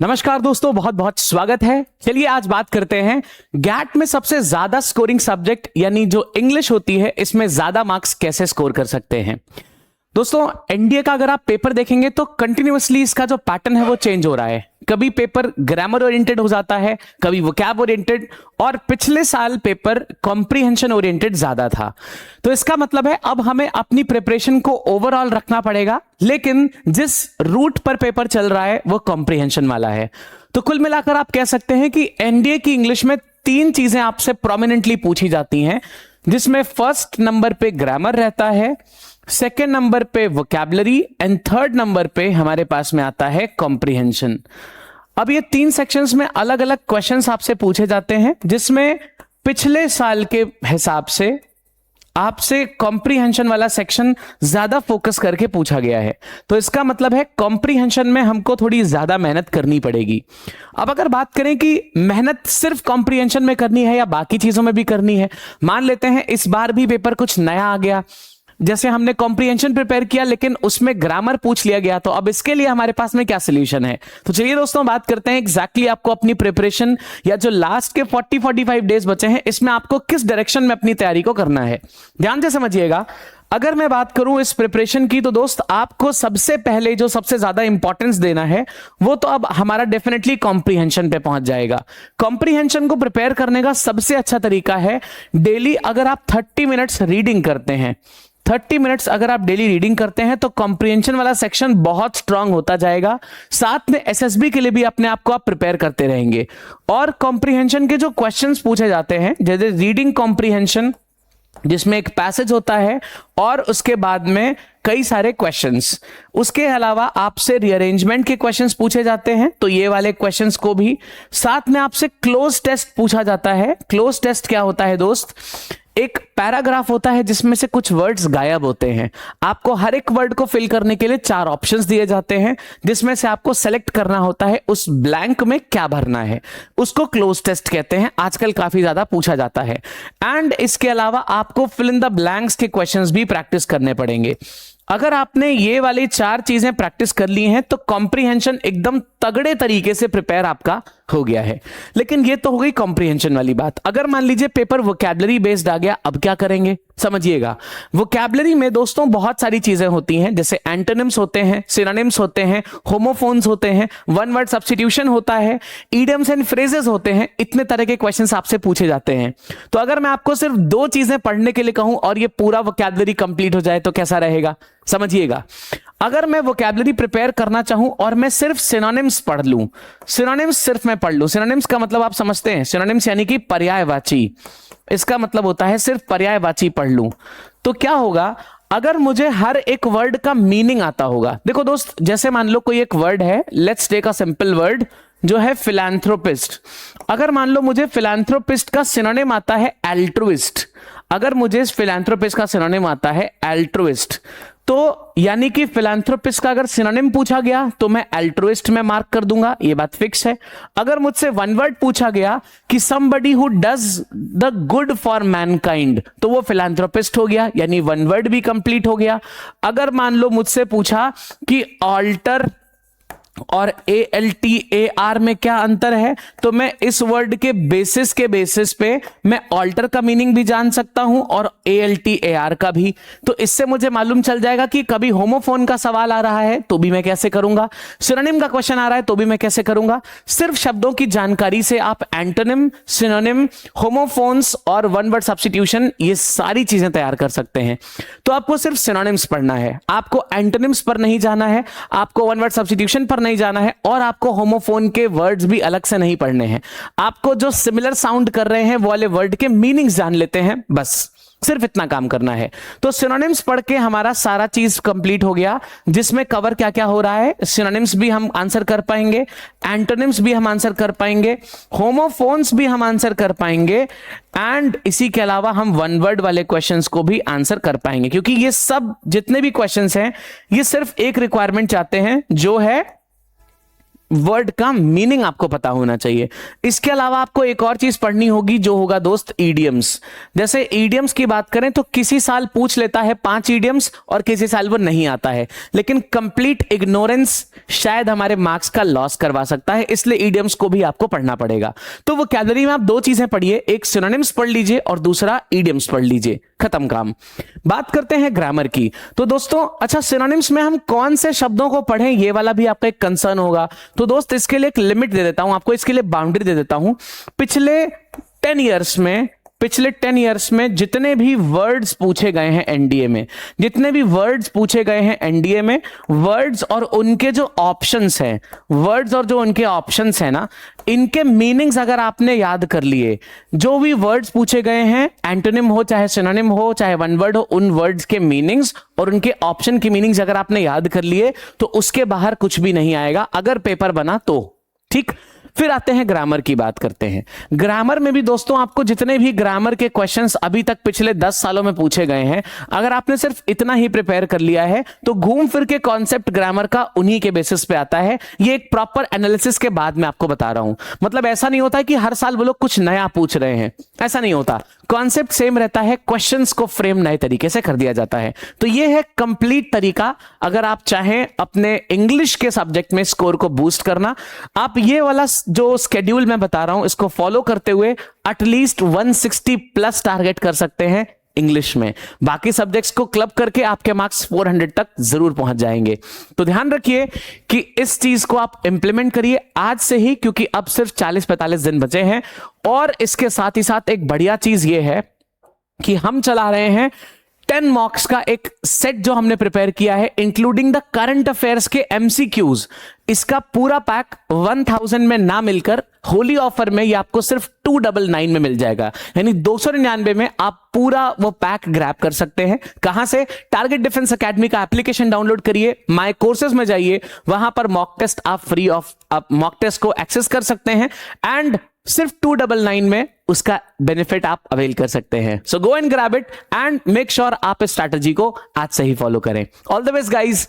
नमस्कार दोस्तों, बहुत बहुत स्वागत है। चलिए आज बात करते हैं गैट में सबसे ज्यादा स्कोरिंग सब्जेक्ट यानी जो इंग्लिश होती है, इसमें ज्यादा मार्क्स कैसे स्कोर कर सकते हैं। दोस्तों एनडीए का अगर आप पेपर देखेंगे तो कंटिन्यूअसली इसका जो पैटर्न है वो चेंज हो रहा है। कभी पेपर ग्रामर ओरिएंटेड हो जाता है, कभी वोकैब ओरिएंटेड, और पिछले साल पेपर कॉम्प्रिहेंशन ओरिएंटेड ज्यादा था। तो इसका मतलब है अब हमें अपनी प्रिपरेशन को ओवरऑल रखना पड़ेगा, लेकिन जिस रूट पर पेपर चल रहा है वो कॉम्प्रिहेंशन वाला है। तो कुल मिलाकर आप कह सकते हैं कि एनडीए की इंग्लिश में तीन चीजें आपसे प्रोमिनेंटली पूछी जाती हैं, जिसमें फर्स्ट नंबर पे ग्रामर रहता है, सेकेंड नंबर पे वोकैबुलरी एंड थर्ड नंबर पे हमारे पास में आता है कॉम्प्रिहेंशन। अब ये तीन सेक्शंस में अलग अलग क्वेश्चंस आपसे पूछे जाते हैं, जिसमें पिछले साल के हिसाब से आपसे कॉम्प्रिहेंशन वाला सेक्शन ज्यादा फोकस करके पूछा गया है। तो इसका मतलब है कॉम्प्रिहेंशन में हमको थोड़ी ज्यादा मेहनत करनी पड़ेगी। अब अगर बात करें कि मेहनत सिर्फ कॉम्प्रिहेंशन में करनी है या बाकी चीजों में भी करनी है, मान लेते हैं इस बार भी पेपर कुछ नया आ गया, जैसे हमने कॉम्प्रिहेंशन प्रिपेयर किया लेकिन उसमें ग्रामर पूछ लिया गया, तो अब इसके लिए हमारे पास में क्या सोल्यूशन है। तो चलिए दोस्तों बात करते हैं एग्जैक्टली आपको अपनी प्रिपरेशन या जो लास्ट के 40-45 डेज बचे हैं, इसमें आपको किस डायरेक्शन में अपनी तैयारी को करना है। ध्यान से समझिएगा। अगर मैं बात करूं इस प्रिपरेशन की, तो दोस्त आपको सबसे पहले जो सबसे ज्यादा इंपॉर्टेंस देना है वो तो अब हमारा डेफिनेटली कॉम्प्रिहेंशन पे पहुंच जाएगा। कॉम्प्रिहेंशन को प्रिपेयर करने का सबसे अच्छा तरीका है डेली अगर आप 30 मिनट्स रीडिंग करते हैं, 30 मिनट्स अगर आप डेली रीडिंग करते हैं तो कॉम्प्रिहेंशन वाला सेक्शन बहुत स्ट्रांग होता जाएगा। साथ में एसएसबी के लिए भी अपने आप को आप प्रिपेयर करते रहेंगे। और कॉम्प्रिहेंशन के जो क्वेश्चंस पूछे जाते हैं, जैसे रीडिंग कॉम्प्रिहेंशन, जिसमें एक पैसेज होता है और उसके बाद में कई सारे क्वेश्चंस, उसके अलावा आपसे रीअरेंजमेंट के क्वेश्चंस पूछे जाते हैं, तो ये वाले क्वेश्चंस को भी, साथ में आपसे क्लोज टेस्ट पूछा जाता है। क्लोज टेस्ट क्या होता है दोस्त? एक पैराग्राफ होता है जिसमें से कुछ वर्ड्स गायब होते हैं। आपको हर एक वर्ड को फिल करने के लिए 4 ऑप्शंस दिए जाते हैं, जिसमें से आपको सेलेक्ट करना होता है उस ब्लैंक में क्या भरना है। उसको क्लोज टेस्ट कहते हैं, आजकल काफी ज्यादा पूछा जाता है। एंड इसके अलावा आपको फिल इन द ब्लैंक्स के क्वेश्चंस भी प्रैक्टिस करने पड़ेंगे। अगर आपने ये वाली 4 चीजें प्रैक्टिस कर ली हैं तो कॉम्प्रिहेंशन एकदम तगड़े तरीके से प्रिपेयर आपका हो गया है। लेकिन ये तो हो गई कॉम्प्रिहेंशन वाली बात। अगर मान लीजिए पेपर वोकैबुलरी बेस्ड आ गया, अब क्या करेंगे समझिएगा। वोकैबुलरी में दोस्तों बहुत सारी चीजें होती हैं, जैसे एंटोनिम्स होते हैं, सिनोनिम्स होते हैं, होमोफोन्स होते हैं, वन वर्ड सब्स्टिट्यूशन होता है, इडियम्स एंड फ्रेजेस होते हैं। इतने तरह के क्वेश्चंस आपसे पूछे जाते हैं। तो अगर मैं आपको सिर्फ 2 चीजें पढ़ने के लिए कहूं और ये पूरा वोकैबुलरी कंप्लीट हो जाए तो कैसा रहेगा समझिएगा। अगर मैं वोकैबुलरी प्रिपेयर करना चाहूं और मैं सिर्फ सिनोनिम्स पढ़ लूं, सिनोनिम्स सिर्फ मैं पढ़ लूं, सिनोनिम्स का मतलब आप समझते हैं, सिनोनिम्स यानी कि पर्यायवाची, इसका मतलब होता है सिर्फ पर्यायवाची पढ़ लूं, तो क्या होगा अगर मुझे हर एक वर्ड का मीनिंग आता होगा। देखो दोस्त, जैसे मान लो कोई एक वर्ड है, let's take a simple word जो है फिलैंथ्रोपिस्ट। अगर मान लो मुझे फिलैंथ्रोपिस्ट का सिनोनिम आता है एल्ट्रुइस्ट, अगर मुझे फिलैंथ्रोपिस्ट का सिनोनिम आता है एल्ट्रुइस्ट, तो यानी कि फिलैंथ्रोपिस्ट का अगर सिनोनिम पूछा गया तो मैं एल्ट्रुइस्ट में मार्क कर दूंगा, ये बात फिक्स है। अगर मुझसे वन वर्ड पूछा गया कि somebody who does the good for Mankind, तो वो फिलैंथ्रोपिस्ट हो गया, यानी वन वर्ड भी कंप्लीट हो गया। अगर मान लो मुझसे पूछा कि ऑल्टर और ALTAR में क्या अंतर है, तो मैं इस वर्ड के बेसिस पे मैं ऑल्टर का मीनिंग भी जान सकता हूं और ALTAR का भी। तो इससे मुझे मालूम चल जाएगा कि कभी होमोफोन का सवाल आ रहा है तो भी मैं कैसे करूंगा, सिनोनिम का क्वेश्चन आ रहा है तो भी मैं कैसे करूंगा। सिर्फ शब्दों की जानकारी से आप एंटोनिम, सिनोनिम, होमोफोन्स और वन वर्ड सब्स्टिट्यूशन, ये सारी चीजें तैयार कर सकते हैं। तो आपको सिर्फ सिनोनिम्स पढ़ना है, आपको एंटोनिम्स पर नहीं जाना है, आपको वन वर्ड सब्स्टिट्यूशन पर नहीं जाना है, और आपको होमोफोन के वर्ड्स भी अलग से नहीं पढ़ने हैं। आपको जो सिमिलर साउंड कर रहे हैं वो वाले वर्ड के मीनिंग्स जान लेते हैं, बस सिर्फ इतना काम करना है। तो सिनोनिम्स पढ़ के हमारा सारा चीज कंप्लीट हो गया, जिसमें कवर क्या क्या हो रहा है। सिनोनिम्स भी हम आंसर कर पाएंगे, एंटोनिम्स भी हम आंसर कर पाएंगे, होमोफोन्स भी हम आंसर कर पाएंगे, एंड इसी के अलावा हम वन वर्ड वाले क्वेश्चंस को भी आंसर कर पाएंगे। क्योंकि ये सब जितने भी क्वेश्चंस हैं ये सिर्फ एक रिक्वायरमेंट चाहते हैं, जो है वर्ड का मीनिंग आपको पता होना चाहिए। इसके अलावा आपको एक और चीज पढ़नी होगी जो होगा दोस्त ईडियम्स। जैसे ईडियम्स की बात करें तो किसी साल पूछ लेता है 5 ईडियम्स और किसी साल वो नहीं आता है, लेकिन कंप्लीट इग्नोरेंस शायद हमारे मार्क्स का लॉस करवा सकता है, इसलिए ईडियम्स को भी आपको पढ़ना पड़ेगा। तो वो कैलोरी में आप 2 चीजें पढ़िए, एक सिनोनिम्स पढ़ लीजिए और दूसरा ईडियम्स पढ़ लीजिए, खत्म काम। बात करते हैं ग्रामर की। तो दोस्तों अच्छा, सिनोनिम्स में हम कौन से शब्दों को पढ़ें, ये वाला भी आपका एक कंसर्न होगा। तो दोस्त इसके लिए एक लिमिट दे देता हूं आपको, इसके लिए बाउंड्री दे देता हूं। पिछले 10 इयर्स में जितने भी वर्ड्स पूछे गए हैं एनडीए में, जितने भी वर्ड्स पूछे गए हैं एनडीए में, वर्ड्स और उनके जो ऑप्शंस हैं, वर्ड्स और जो उनके ऑप्शंस हैं ना, इनके मीनिंग्स अगर आपने याद कर लिए, जो भी वर्ड्स पूछे गए हैं, एंटोनिम हो चाहे सिनोनिम हो चाहे वन वर्ड हो, उन वर्ड्स के मीनिंग्स और उनके ऑप्शन की मीनिंग्स अगर आपने याद कर लिए तो उसके बाहर कुछ भी नहीं आएगा अगर पेपर बना तो। ठीक, फिर आते हैं ग्रामर की बात करते हैं। ग्रामर में भी दोस्तों आपको जितने भी ग्रामर के क्वेश्चंस अभी तक पिछले 10 सालों में पूछे गए हैं, अगर आपने सिर्फ इतना ही प्रिपेयर कर लिया है तो घूम फिर के कॉन्सेप्ट ग्रामर का उन्हीं के बेसिस पे आता है। ये एक प्रॉपर एनालिसिस के बाद मैं आपको बता रहा हूं। मतलब ऐसा नहीं होता कि हर साल वो लोग कुछ नया पूछ रहे हैं, ऐसा नहीं होता। कॉन्सेप्ट सेम रहता है, क्वेश्चंस को फ्रेम नए तरीके से कर दिया जाता है। तो ये है कंप्लीट तरीका अगर आप चाहें अपने इंग्लिश के सब्जेक्ट में स्कोर को बूस्ट करना। आप ये वाला जो स्केड्यूल मैं बता रहा हूं इसको फॉलो करते हुए एटलीस्ट 160 प्लस टारगेट कर सकते हैं इंग्लिश में। बाकी सब्जेक्ट्स को क्लब करके आपके मार्क्स 400 तक जरूर पहुंच जाएंगे। तो ध्यान रखिए कि इस चीज को आप इंप्लीमेंट करिए आज से ही, क्योंकि अब सिर्फ 40-45 दिन बचे हैं। और इसके साथ ही साथ एक बढ़िया चीज ये है कि हम चला रहे हैं 10 मॉक्स का एक सेट जो हमने प्रिपेयर किया है, इंक्लूडिंग द करंट अफेयर्स के एमसीक्यूज। इसका पूरा पैक 1000 में ना मिलकर होली ऑफर में ये आपको सिर्फ 299 में मिल जाएगा, यानी 299 में आप पूरा वो पैक ग्रैब कर सकते हैं। कहां से? टारगेट डिफेंस एकेडमी का एप्लीकेशन डाउनलोड करिए, माय कोर्सेज में जाइए, वहां पर मॉक टेस्ट आप फ्री ऑफ मॉक टेस्ट को एक्सेस कर सकते हैं एंड सिर्फ 299 में उसका बेनिफिट आप अवेल कर सकते हैं। So go and grab it and make sure आप इस स्ट्रैटेजी को आज से ही फॉलो करें। All the best guys,